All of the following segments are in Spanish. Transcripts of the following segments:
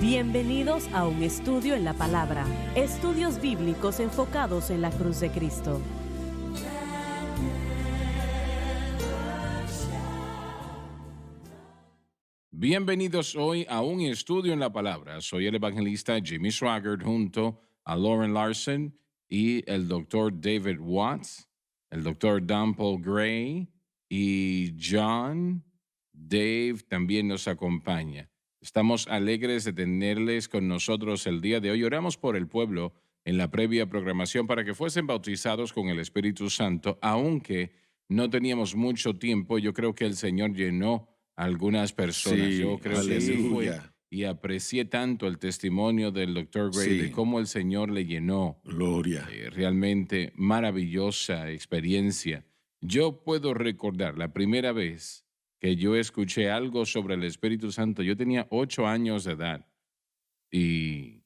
Bienvenidos a un estudio en la palabra, estudios bíblicos enfocados en la cruz de Cristo. Bienvenidos hoy a un estudio en la palabra. Soy el evangelista Jimmy Swaggart junto a Lauren Larson y el doctor David Watts, el doctor Don Paul Gray y John. Dave también nos acompaña. Estamos alegres de tenerles con nosotros el día de hoy. Oramos por el pueblo en la previa programación para que fuesen bautizados con el Espíritu Santo, aunque no teníamos mucho tiempo. Yo creo que el Señor llenó a algunas personas. Sí, Yo creo que así fue aleluya. y aprecié tanto el testimonio del doctor Gray de Sí, cómo el Señor le llenó. gloria. Realmente maravillosa experiencia. Yo puedo recordar la primera vez que yo escuché algo sobre el Espíritu Santo. Yo tenía 8 años de edad y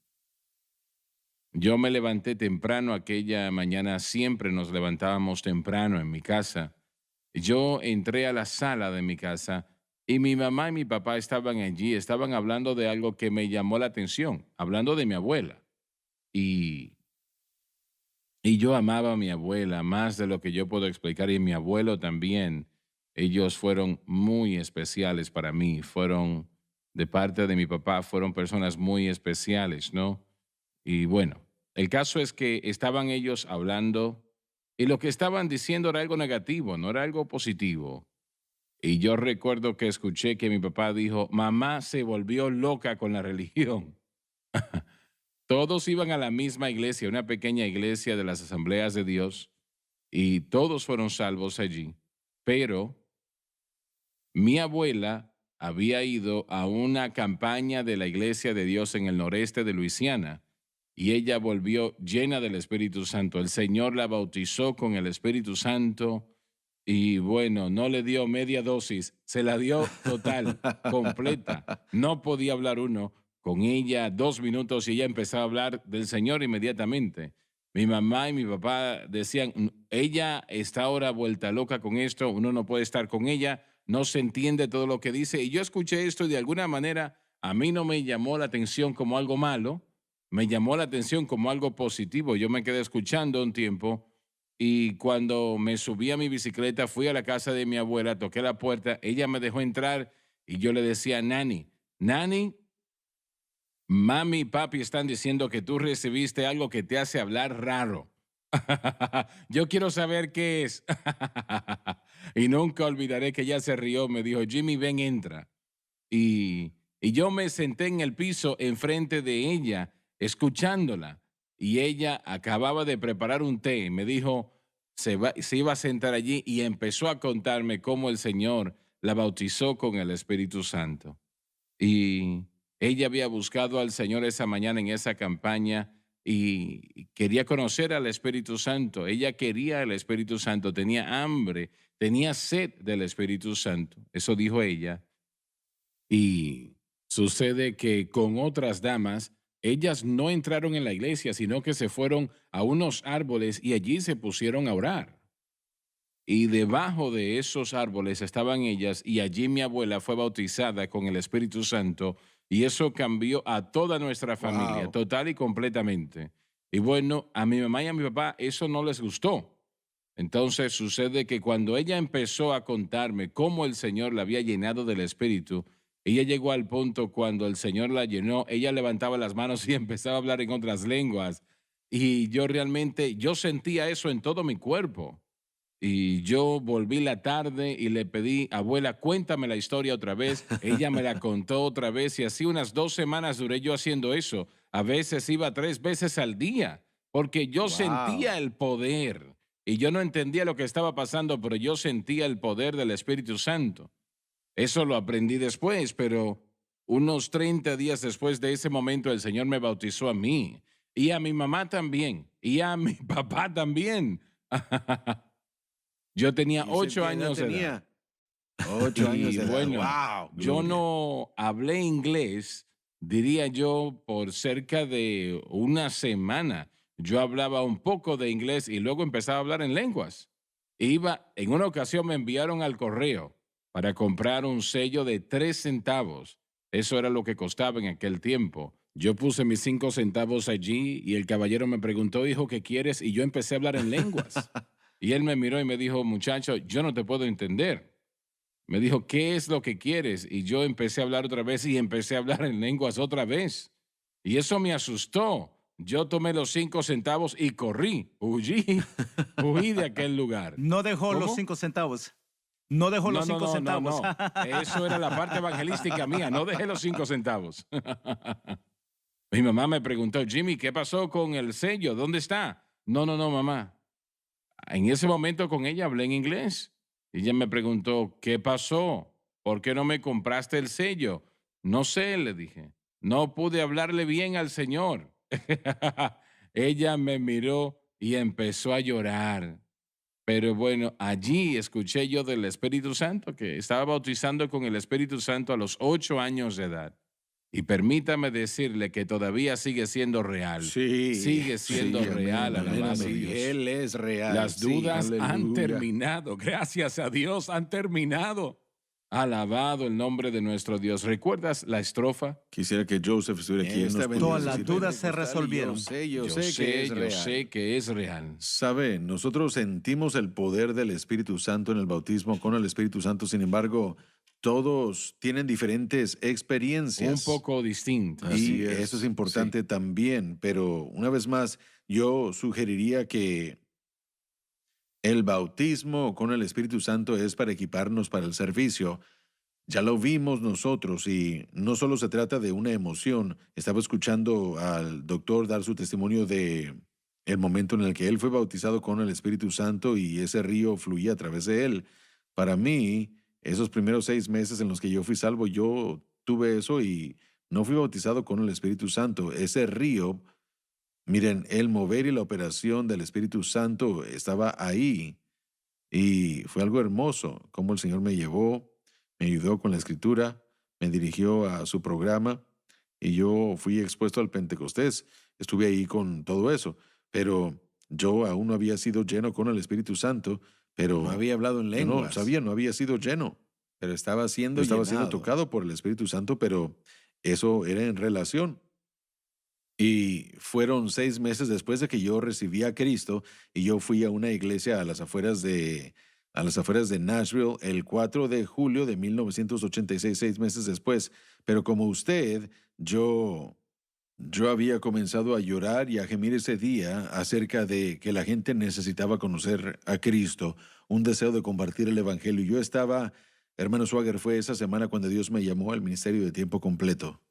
yo me levanté temprano aquella mañana. Siempre nos levantábamos temprano en mi casa. Yo entré a la sala de mi casa y mi mamá y mi papá estaban allí, estaban hablando de algo que me llamó la atención, hablando de mi abuela. Y, y yo amaba a mi abuela más de lo que yo puedo explicar, y mi abuelo también. Ellos fueron muy especiales para mí, fueron de parte de mi papá, fueron personas muy especiales, ¿no? Y bueno, el caso es que estaban ellos hablando y lo que estaban diciendo era algo negativo, no era algo positivo. Y yo recuerdo que escuché que mi papá dijo: mamá se volvió loca con la religión. Todos iban a la misma iglesia, una pequeña iglesia de las Asambleas de Dios, y todos fueron salvos allí. Pero mi abuela había ido a una campaña de la Iglesia de Dios en el noreste de Luisiana y ella volvió llena del Espíritu Santo. El Señor la bautizó con el Espíritu Santo y bueno, no le dio media dosis, se la dio total, completa. No podía hablar uno con ella 2 minutos y ella empezaba a hablar del Señor inmediatamente. Mi mamá y mi papá decían: ella está ahora vuelta loca con esto, uno no puede estar con ella, no se entiende todo lo que dice". Y yo escuché esto y de alguna manera a mí no me llamó la atención como algo malo, me llamó la atención como algo positivo. Yo me quedé escuchando un tiempo y cuando me subí a mi bicicleta fui a la casa de mi abuela, toqué la puerta, ella me dejó entrar y yo le decía: Nani, Nani, mami y papi están diciendo que tú recibiste algo que te hace hablar raro. Yo quiero saber qué es. Y nunca olvidaré que ella se rió, me dijo: Jimmy, ven, entra. Y yo me senté en el piso enfrente de ella, escuchándola. Y ella acababa de preparar un té. Me dijo, se iba a sentar allí y empezó a contarme cómo el Señor la bautizó con el Espíritu Santo. Y ella había buscado al Señor esa mañana en esa campaña y quería conocer al Espíritu Santo. Ella quería el Espíritu Santo, tenía hambre, tenía sed del Espíritu Santo. Eso dijo ella. Y sucede que con otras damas, ellas no entraron en la iglesia, sino que se fueron a unos árboles y allí se pusieron a orar. Y debajo de esos árboles estaban ellas y allí mi abuela fue bautizada con el Espíritu Santo y eso cambió a toda nuestra familia, Wow. total y completamente. Y bueno, a mi mamá y a mi papá eso no les gustó. Entonces sucede que cuando ella empezó a contarme cómo el Señor la había llenado del Espíritu, ella llegó al punto cuando el Señor la llenó, ella levantaba las manos y empezaba a hablar en otras lenguas. Y yo realmente, yo sentía eso en todo mi cuerpo. Y yo volví la tarde y le pedí: abuela, cuéntame la historia otra vez. Ella me la contó otra vez y así unas 2 semanas duré yo haciendo eso. A veces iba 3 veces al día porque yo Wow. sentía el poder y yo no entendía lo que estaba pasando, pero yo sentía el poder del Espíritu Santo. Eso lo aprendí después, pero unos 30 días después de ese momento el Señor me bautizó a mí y a mi mamá también y a mi papá también. Yo tenía ¿Y ese 8 qué edad años de edad. tenía? 8 años Y de edad. bueno, Wow, yo gloria. no hablé inglés, diría yo, por cerca de una semana. Yo hablaba un poco de inglés y luego empezaba a hablar en lenguas. En una ocasión me enviaron al correo para comprar un sello de 3 centavos. Eso era lo que costaba en aquel tiempo. Yo puse mis 5 centavos allí y el caballero me preguntó, hijo, ¿qué quieres? Y yo empecé a hablar en lenguas. Y él me miró y me dijo, muchacho, yo no te puedo entender. Me dijo, ¿qué es lo que quieres? Y yo empecé a hablar otra vez y empecé a hablar en lenguas otra vez. Y eso me asustó. Yo tomé los 5 centavos y corrí, huí de aquel lugar. No dejó los ¿Cómo? 5 centavos. No dejó No, los no, 5 no, no, centavos. no. Eso era la parte evangelística mía. No dejé los 5 centavos. Mi mamá me preguntó, Jimmy, ¿qué pasó con el sello? ¿Dónde está? No, no, no, mamá. En ese momento con ella hablé en inglés. Y ella me preguntó, ¿qué pasó? ¿Por qué no me compraste el sello? No sé, le dije. No pude hablarle bien al Señor. Ella me miró y empezó a llorar. Pero bueno, allí escuché yo del Espíritu Santo, que estaba bautizando con el Espíritu Santo a los 8 años de edad. Y permítame decirle que todavía sigue siendo real. Sí, Sigue siendo sí, real, amén, amén, alabado amén. Dios. Él es real. Las sí, dudas han aleluya. terminado. Gracias a Dios han terminado. Alabado el nombre de nuestro Dios. ¿Recuerdas la estrofa? Quisiera que Joseph estuviera aquí. Esta nos pudiera Todas las decir, dudas se pentecostal, resolvieron. Yo sé que es real. Yo sé que es real. Sabe, nosotros sentimos el poder del Espíritu Santo en el bautismo con el Espíritu Santo, sin embargo, todos tienen diferentes experiencias. Un poco distinto. Y eso es importante también, pero una vez más, yo sugeriría que el bautismo con el Espíritu Santo es para equiparnos para el servicio. Ya lo vimos nosotros y no solo se trata de una emoción. Estaba escuchando al doctor dar su testimonio de el momento en el que él fue bautizado con el Espíritu Santo y ese río fluía a través de él. Para mí, esos primeros 6 meses en los que yo fui salvo, yo tuve eso y no fui bautizado con el Espíritu Santo. Ese río, miren, el mover y la operación del Espíritu Santo estaba ahí y fue algo hermoso, como el Señor me llevó, me ayudó con la escritura, me dirigió a su programa y yo fui expuesto al Pentecostés. Estuve ahí con todo eso, pero yo aún no había sido lleno con el Espíritu Santo, pero No había hablado en yo lenguas. no sabía, no había sido lleno. Pero estaba siendo Yo estaba siendo llenado. tocado por el Espíritu Santo, pero eso era en relación. Y fueron 6 meses después de que yo recibí a Cristo y yo fui a una iglesia a las afueras de Nashville el 4 de julio de 1986, 6 meses después. Pero como usted, yo había comenzado a llorar y a gemir ese día acerca de que la gente necesitaba conocer a Cristo, un deseo de compartir el Evangelio. Yo estaba, hermano Swagger, fue esa semana cuando Dios me llamó al ministerio de tiempo completo.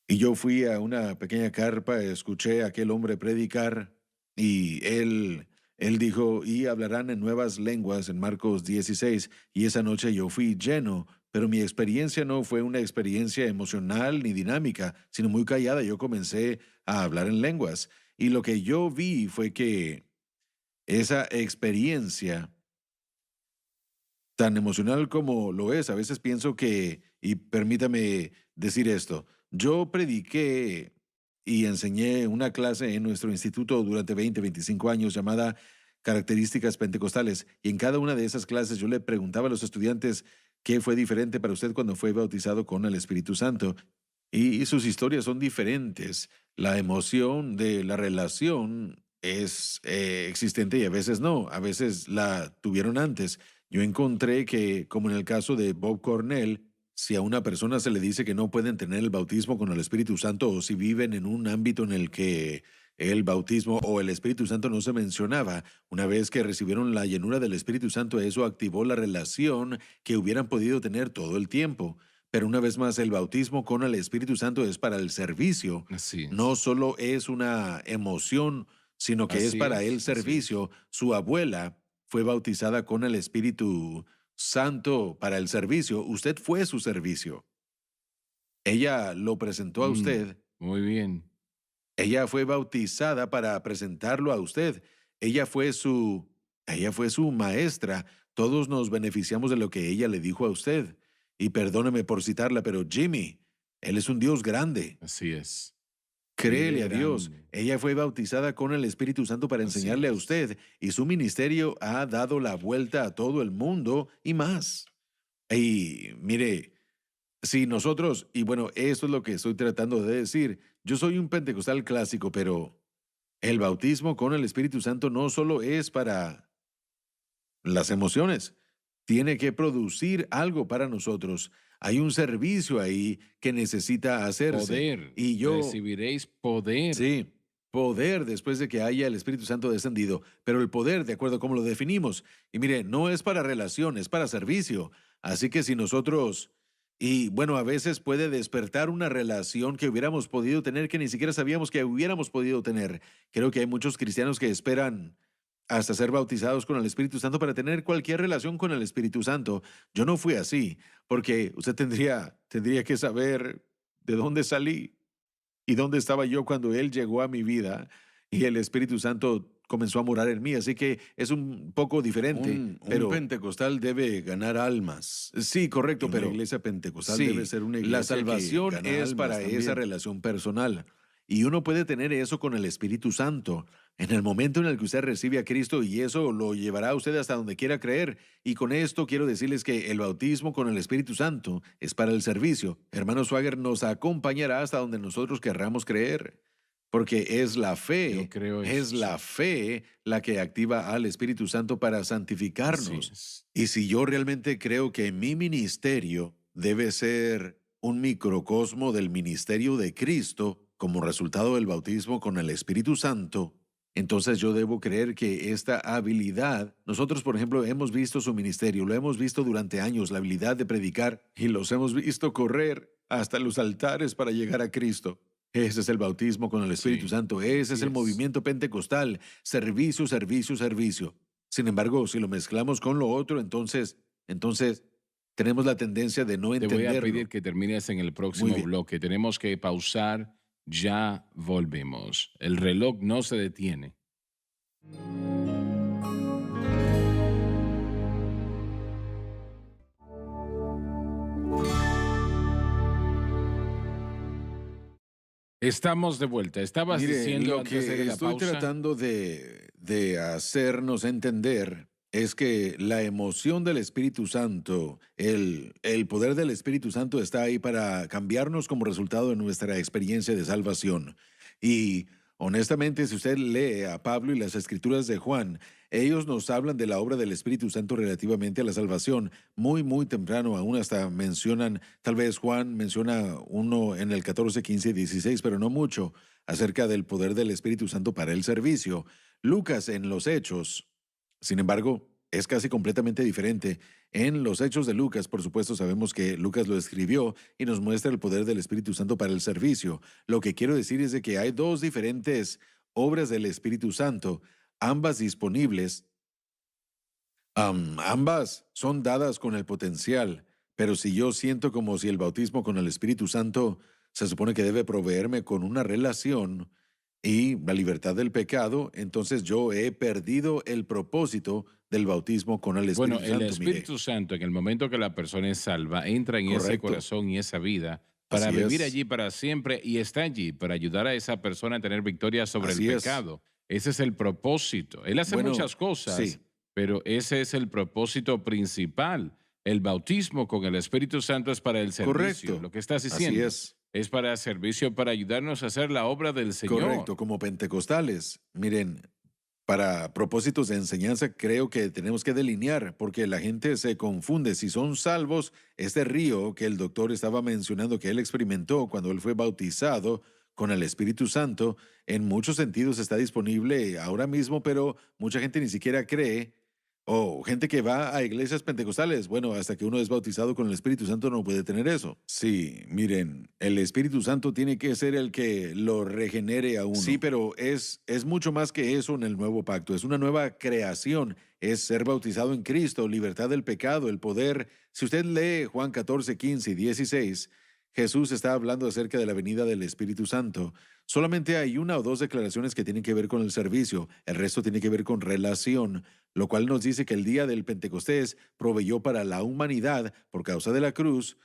Y yo fui a una pequeña carpa, escuché a aquel hombre predicar y él dijo, y hablarán en nuevas lenguas en Marcos 16. Y esa noche yo fui lleno, pero mi experiencia no fue una experiencia emocional ni dinámica, sino muy callada. Yo comencé a hablar en lenguas. Y lo que yo vi fue que esa experiencia, tan emocional como lo es, a veces pienso que, y permítame decir esto, yo prediqué y enseñé una clase en nuestro instituto durante 25 años llamada Características Pentecostales. Y en cada una de esas clases yo le preguntaba a los estudiantes qué fue diferente para usted cuando fue bautizado con el Espíritu Santo. Y sus historias son diferentes. La emoción de la relación es existente y a veces no. A veces la tuvieron antes. Yo encontré que, como en el caso de Bob Cornell, si a una persona se le dice que no pueden tener el bautismo con el Espíritu Santo o si viven en un ámbito en el que el bautismo o el Espíritu Santo no se mencionaba, una vez que recibieron la llenura del Espíritu Santo, eso activó la relación que hubieran podido tener todo el tiempo. Pero una vez más, el bautismo con el Espíritu Santo es para el servicio. Así es. No solo es una emoción, sino que es Así para es, el así servicio. Su abuela fue bautizada con el Espíritu Santo para el servicio. Usted fue su servicio. Ella lo presentó a usted. Muy bien. Ella fue bautizada para presentarlo a usted. Ella fue su maestra. Todos nos beneficiamos de lo que ella le dijo a usted. Y perdóneme por citarla, pero Jimmy, él es un Dios grande. Así es. Créele a Qué Dios. grande. Ella fue bautizada con el Espíritu Santo para Así enseñarle a es. usted y su ministerio ha dado la vuelta a todo el mundo y más. Y mire, Si nosotros, y bueno, esto es lo que estoy tratando de decir, yo soy un pentecostal clásico, pero el bautismo con el Espíritu Santo no solo es para las emociones, tiene que producir algo para nosotros. Hay un servicio ahí que necesita hacerse. Poder, Y yo, recibiréis poder. sí, poder después de que haya el Espíritu Santo descendido, pero el poder, de acuerdo a cómo lo definimos. Y mire, no es para relación, es para servicio. Así que si nosotros, y bueno, a veces puede despertar una relación que hubiéramos podido tener que ni siquiera sabíamos que hubiéramos podido tener. Creo que hay muchos cristianos que esperan hasta ser bautizados con el Espíritu Santo para tener cualquier relación con el Espíritu Santo. Yo no fui así, porque usted tendría que saber de dónde salí y dónde estaba yo cuando Él llegó a mi vida y el Espíritu Santo comenzó a morar en mí. Así que es un poco diferente. Un pentecostal debe ganar almas. Sí, correcto, Una pero iglesia pentecostal sí, debe ser una iglesia la salvación que gana es almas para también. esa relación personal. Y uno puede tener eso con el Espíritu Santo. En el momento en el que usted recibe a Cristo, y eso lo llevará a usted hasta donde quiera creer. Y con esto quiero decirles que el bautismo con el Espíritu Santo es para el servicio. Hermano Swagger nos acompañará hasta donde nosotros querramos creer. Porque es la fe, Yo creo es eso, la sí. fe la que activa al Espíritu Santo para Así santificarnos. es. Y si yo realmente creo que mi ministerio debe ser un microcosmo del ministerio de Cristo como resultado del bautismo con el Espíritu Santo, entonces yo debo creer que esta habilidad, nosotros por ejemplo hemos visto su ministerio, lo hemos visto durante años, la habilidad de predicar y los hemos visto correr hasta los altares para llegar a Cristo. Ese es el bautismo con el Espíritu Sí, Santo, ese es así el es. movimiento pentecostal, servicio, servicio, servicio. Sin embargo, si lo mezclamos con lo otro, entonces tenemos la tendencia de no Te voy a entenderlo. pedir que termines en el Muy próximo bien. bloque. Tenemos que pausar. Ya volvemos. El reloj no se detiene. Estamos de vuelta. Estabas Mire, diciendo lo antes de que la estoy pausa. tratando de hacernos entender es que la emoción del Espíritu Santo, el poder del Espíritu Santo está ahí para cambiarnos como resultado de nuestra experiencia de salvación. Y honestamente, si usted lee a Pablo y las escrituras de Juan, ellos nos hablan de la obra del Espíritu Santo relativamente a la salvación muy, muy temprano. Aún hasta mencionan, tal vez Juan menciona uno en el 14, 15 y 16, pero no mucho, acerca del poder del Espíritu Santo para el servicio. Lucas en los Hechos, sin embargo, es casi completamente diferente. En los Hechos de Lucas, por supuesto, sabemos que Lucas lo escribió y nos muestra el poder del Espíritu Santo para el servicio. Lo que quiero decir es de que hay dos diferentes obras del Espíritu Santo, ambas disponibles. Ambas son dadas con el potencial, pero si yo siento como si el bautismo con el Espíritu Santo se supone que debe proveerme con una relación y la libertad del pecado, entonces yo he perdido el propósito del bautismo con el Bueno, Espíritu el Santo. Mire, Espíritu Santo, en el momento que la persona es salva, entra en ese correcto. corazón y esa vida para Así vivir es. allí para siempre y está allí para ayudar a esa persona a tener victoria sobre el Así es. pecado. Ese es el propósito. Él hace Bueno, muchas cosas, sí, pero ese es el propósito principal. El bautismo con el Espíritu Santo es para el servicio. correcto. Lo que estás Así diciendo es. para servicio, para ayudarnos a hacer la obra del Señor. Correcto, como pentecostales. Miren, para propósitos de enseñanza creo que tenemos que delinear porque la gente se confunde. Si son salvos, este río que el doctor estaba mencionando que él experimentó cuando él fue bautizado con el Espíritu Santo, en muchos sentidos está disponible ahora mismo, pero mucha gente ni siquiera cree. O gente que va a iglesias pentecostales, bueno, hasta que uno es bautizado con el Espíritu Santo no puede tener eso. Sí, miren, el Espíritu Santo tiene que ser el que lo regenere a uno. Sí, pero es mucho más que eso en el nuevo pacto, es una nueva creación, es ser bautizado en Cristo, libertad del pecado, el poder. Si usted lee Juan 14, 15 y 16, Jesús está hablando acerca de la venida del Espíritu Santo. Solamente hay una o dos declaraciones que tienen que ver con el servicio, el resto tiene que ver con relación, lo cual nos dice que el día del Pentecostés proveyó para la humanidad, por causa de la cruz,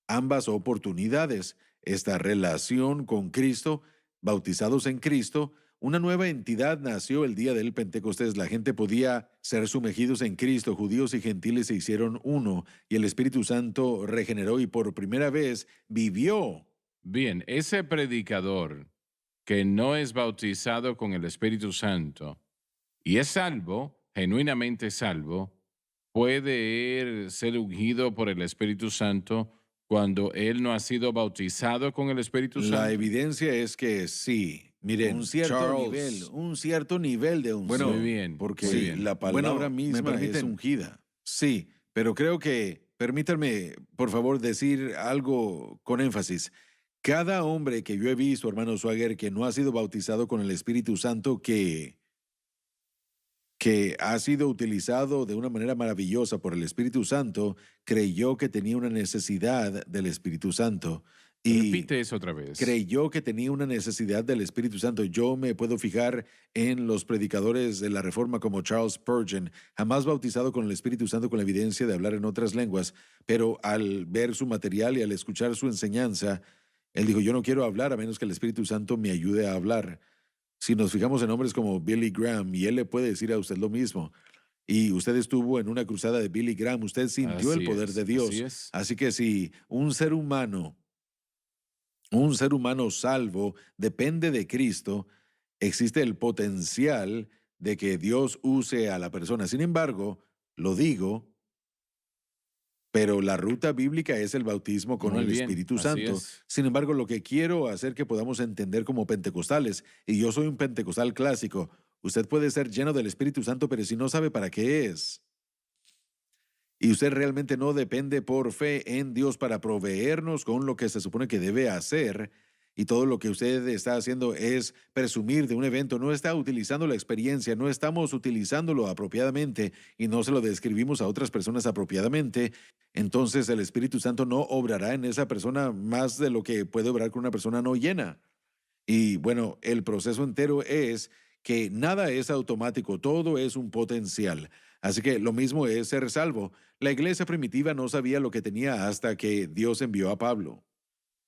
ambas oportunidades, esta relación con Cristo, bautizados en Cristo, una nueva entidad nació el día del Pentecostés. La gente podía ser sumergidos en Cristo. Judíos y gentiles se hicieron uno y el Espíritu Santo regeneró y por primera vez vivió. Bien, ese predicador que no es bautizado con el Espíritu Santo y es salvo, genuinamente salvo, puede ser ungido por el Espíritu Santo cuando él no ha sido bautizado con el Espíritu Santo. La evidencia es que sí. Miren, Un cierto Charles, un cierto nivel de unción. Bueno, Muy bien, porque muy bien. la palabra Bueno, misma ¿me es permiten? ungida. Sí, pero creo que, permítanme, por favor, decir algo con énfasis. Cada hombre que yo he visto, hermano Swagger, que no ha sido bautizado con el Espíritu Santo, que ha sido utilizado de una manera maravillosa por el Espíritu Santo, creyó que tenía una necesidad del Espíritu Santo. Y Repite eso otra vez. creyó que tenía una necesidad del Espíritu Santo. Yo me puedo fijar en los predicadores de la Reforma como Charles Spurgeon, jamás bautizado con el Espíritu Santo con la evidencia de hablar en otras lenguas, pero al ver su material y al escuchar su enseñanza, él dijo, yo no quiero hablar a menos que el Espíritu Santo me ayude a hablar. Si nos fijamos en hombres como Billy Graham, y él le puede decir a usted lo mismo, y usted estuvo en una cruzada de Billy Graham, usted sintió el Así poder es, de Dios. así es. Así que si un ser humano salvo depende de Cristo, existe el potencial de que Dios use a la persona. Sin embargo, lo digo, pero la ruta bíblica es el bautismo con Muy el bien, Espíritu así Santo. es. Sin embargo, lo que quiero hacer que podamos entender como pentecostales, y yo soy un pentecostal clásico, usted puede ser lleno del Espíritu Santo, pero si no sabe para qué es, y usted realmente no depende por fe en Dios para proveernos con lo que se supone que debe hacer, y todo lo que usted está haciendo es presumir de un evento, no está utilizando la experiencia, no estamos utilizándolo apropiadamente y no se lo describimos a otras personas apropiadamente, entonces el Espíritu Santo no obrará en esa persona más de lo que puede obrar con una persona no llena. Y bueno, el proceso entero es que nada es automático, todo es un potencial. Así que lo mismo es ser salvo. La iglesia primitiva no sabía lo que tenía hasta que Dios envió a Pablo.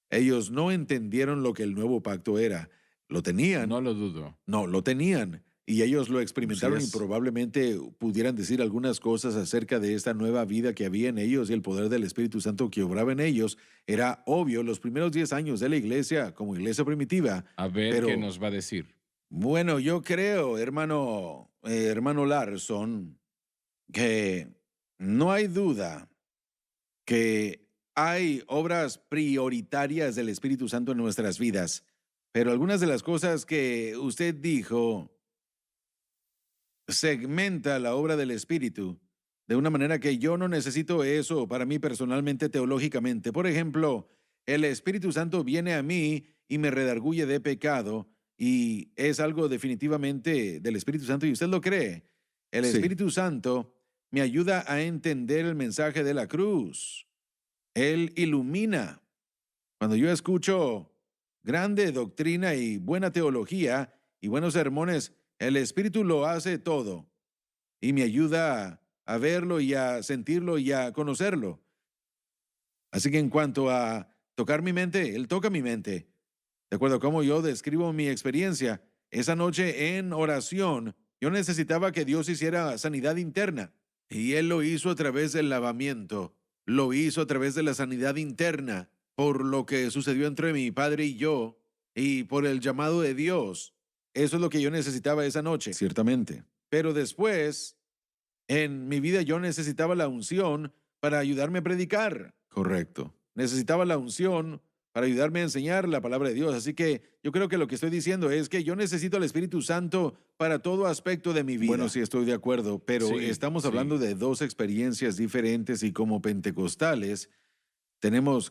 Ellos no entendieron lo que el nuevo pacto era. Lo tenían. No lo dudo. No, lo tenían. Y ellos lo experimentaron Así y es. probablemente pudieran decir algunas cosas acerca de esta nueva vida que había en ellos y el poder del Espíritu Santo que obraba en ellos. Era obvio, los primeros 10 años de la iglesia, como iglesia primitiva. A ver Pero- qué nos va a decir. Bueno, yo creo, hermano Larson, que no hay duda que hay obras prioritarias del Espíritu Santo en nuestras vidas, pero algunas de las cosas que usted dijo segmenta la obra del Espíritu de una manera que yo no necesito eso para mí personalmente teológicamente. Por ejemplo, el Espíritu Santo viene a mí y me redarguye de pecado y es algo definitivamente del Espíritu Santo y usted lo cree. El Sí. Espíritu Santo me ayuda a entender el mensaje de la cruz. Él ilumina. Cuando yo escucho grande doctrina y buena teología y buenos sermones, el Espíritu lo hace todo y me ayuda a verlo y a sentirlo y a conocerlo. Así que en cuanto a tocar mi mente, Él toca mi mente. De acuerdo a cómo yo describo mi experiencia, esa noche en oración, yo necesitaba que Dios hiciera sanidad interna. Y Él lo hizo a través del lavamiento, lo hizo a través de la sanidad interna, por lo que sucedió entre mi padre y yo, y por el llamado de Dios. Eso es lo que yo necesitaba esa noche. Ciertamente. Pero después, en mi vida yo necesitaba la unción para ayudarme a predicar. Correcto. Necesitaba la unción para ayudarme a enseñar la palabra de Dios. Así que yo creo que lo que estoy diciendo es que yo necesito al Espíritu Santo para todo aspecto de mi vida. Bueno, sí, estoy de acuerdo, pero Sí, estamos sí. hablando de dos experiencias diferentes y como pentecostales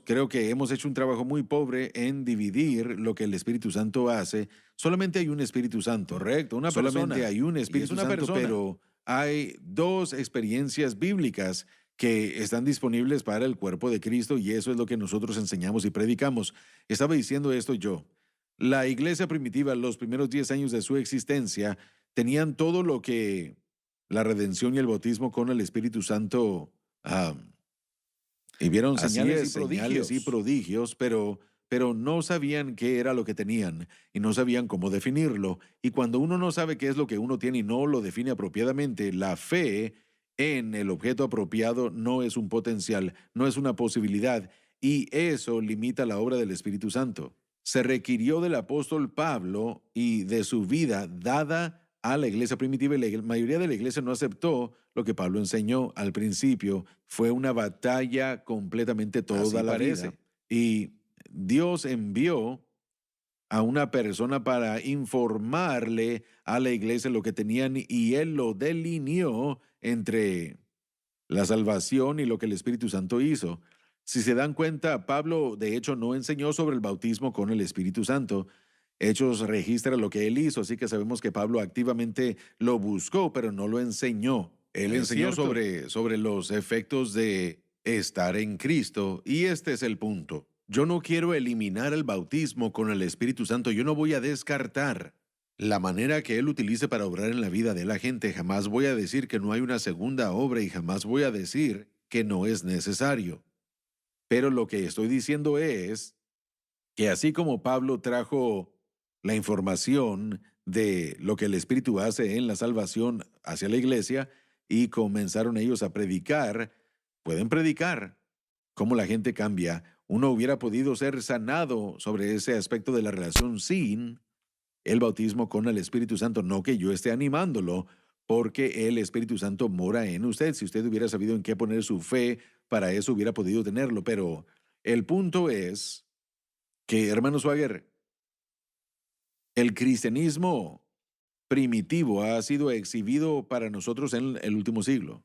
creo que hemos hecho un trabajo muy pobre en dividir lo que el Espíritu Santo hace. Solamente hay un Espíritu Santo. Correcto, una persona. Solamente hay un Y Espíritu es una Santo, persona. pero hay dos experiencias bíblicas que están disponibles para el cuerpo de Cristo y eso es lo que nosotros enseñamos y predicamos. Estaba diciendo esto yo. La iglesia primitiva, los primeros 10 años de su existencia, tenían todo lo que la redención y el bautismo con el Espíritu Santo y vieron Así señales es, y prodigios, pero pero no sabían qué era lo que tenían y no sabían cómo definirlo. Y cuando uno no sabe qué es lo que uno tiene y no lo define apropiadamente, la fe en el objeto apropiado no es un potencial, no es una posibilidad, y eso limita la obra del Espíritu Santo. Se requirió del apóstol Pablo y de su vida dada a la iglesia primitiva, y la mayoría de la iglesia no aceptó lo que Pablo enseñó al principio. Fue una batalla completamente toda la vida. Y Dios envió a una persona para informarle a la iglesia lo que tenían, y él lo delineó entre la salvación y lo que el Espíritu Santo hizo. Si se dan cuenta, Pablo de hecho no enseñó sobre el bautismo con el Espíritu Santo. Hechos registra lo que él hizo, así que sabemos que Pablo activamente lo buscó, pero no lo enseñó. Él enseñó sobre los efectos de estar en Cristo, y este es el punto. Yo no quiero eliminar el bautismo con el Espíritu Santo. Yo no voy a descartar la manera que Él utilice para obrar en la vida de la gente. Jamás voy a decir que no hay una segunda obra y jamás voy a decir que no es necesario. Pero lo que estoy diciendo es que así como Pablo trajo la información de lo que el Espíritu hace en la salvación hacia la iglesia y comenzaron ellos a predicar, pueden predicar cómo la gente cambia. Uno hubiera podido ser sanado sobre ese aspecto de la relación sin el bautismo con el Espíritu Santo. No que yo esté animándolo, porque el Espíritu Santo mora en usted. Si usted hubiera sabido en qué poner su fe, para eso hubiera podido tenerlo. Pero el punto es que, hermano Swagger, el cristianismo primitivo ha sido exhibido para nosotros en el último siglo.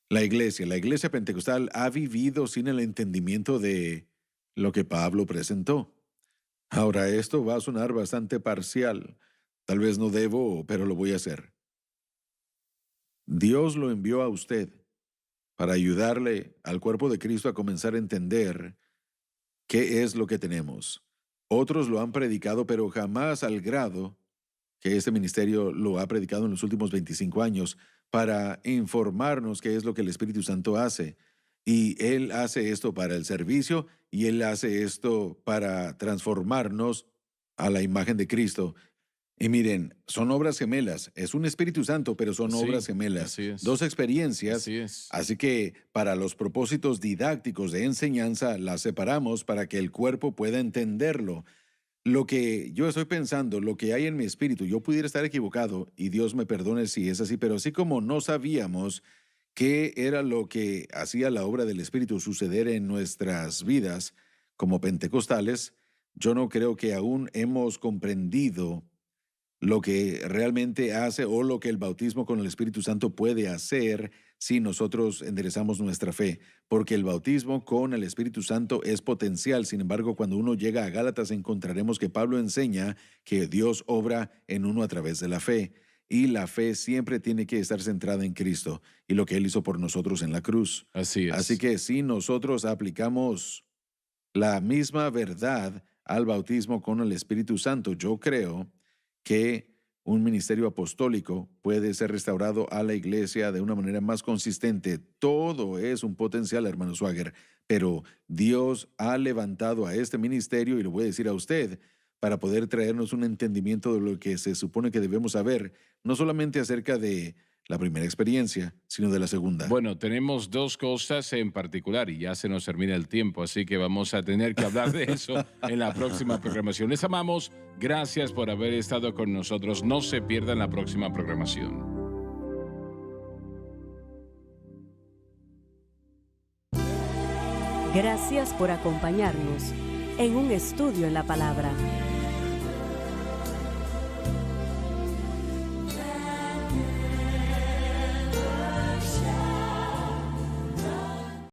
La iglesia pentecostal ha vivido sin el entendimiento de lo que Pablo presentó. Ahora, esto va a sonar bastante parcial. Tal vez no debo, pero lo voy a hacer. Dios lo envió a usted para ayudarle al cuerpo de Cristo a comenzar a entender qué es lo que tenemos. Otros lo han predicado, pero jamás al grado que este ministerio lo ha predicado en los últimos 25 años, para informarnos qué es lo que el Espíritu Santo hace. Y Él hace esto para el servicio, y Él hace esto para transformarnos a la imagen de Cristo. Y miren, son obras gemelas. Es un Espíritu Santo, pero son obras gemelas. Así es. Dos experiencias. Así es. Así que para los propósitos didácticos de enseñanza las separamos para que el cuerpo pueda entenderlo. Lo que yo estoy pensando, lo que hay en mi espíritu, yo pudiera estar equivocado y Dios me perdone si es así, pero así como no sabíamos qué era lo que hacía la obra del Espíritu suceder en nuestras vidas como pentecostales, yo no creo que aún hemos comprendido lo que realmente hace o lo que el bautismo con el Espíritu Santo puede hacer si nosotros enderezamos nuestra fe, porque el bautismo con el Espíritu Santo es potencial. Sin embargo, cuando uno llega a Gálatas, encontraremos que Pablo enseña que Dios obra en uno a través de la fe, y la fe siempre tiene que estar centrada en Cristo y lo que Él hizo por nosotros en la cruz. Así es. Así que si nosotros aplicamos la misma verdad al bautismo con el Espíritu Santo, yo creo que un ministerio apostólico puede ser restaurado a la iglesia de una manera más consistente. Todo es un potencial, hermano Swagger, pero Dios ha levantado a este ministerio, y lo voy a decir a usted, para poder traernos un entendimiento de lo que se supone que debemos saber, no solamente acerca de la primera experiencia, sino de la segunda. Bueno, tenemos dos cosas en particular y ya se nos termina el tiempo, así que vamos a tener que hablar de eso en la próxima programación. Les amamos, gracias por haber estado con nosotros. No se pierdan la próxima programación. Gracias por acompañarnos en un estudio en la palabra.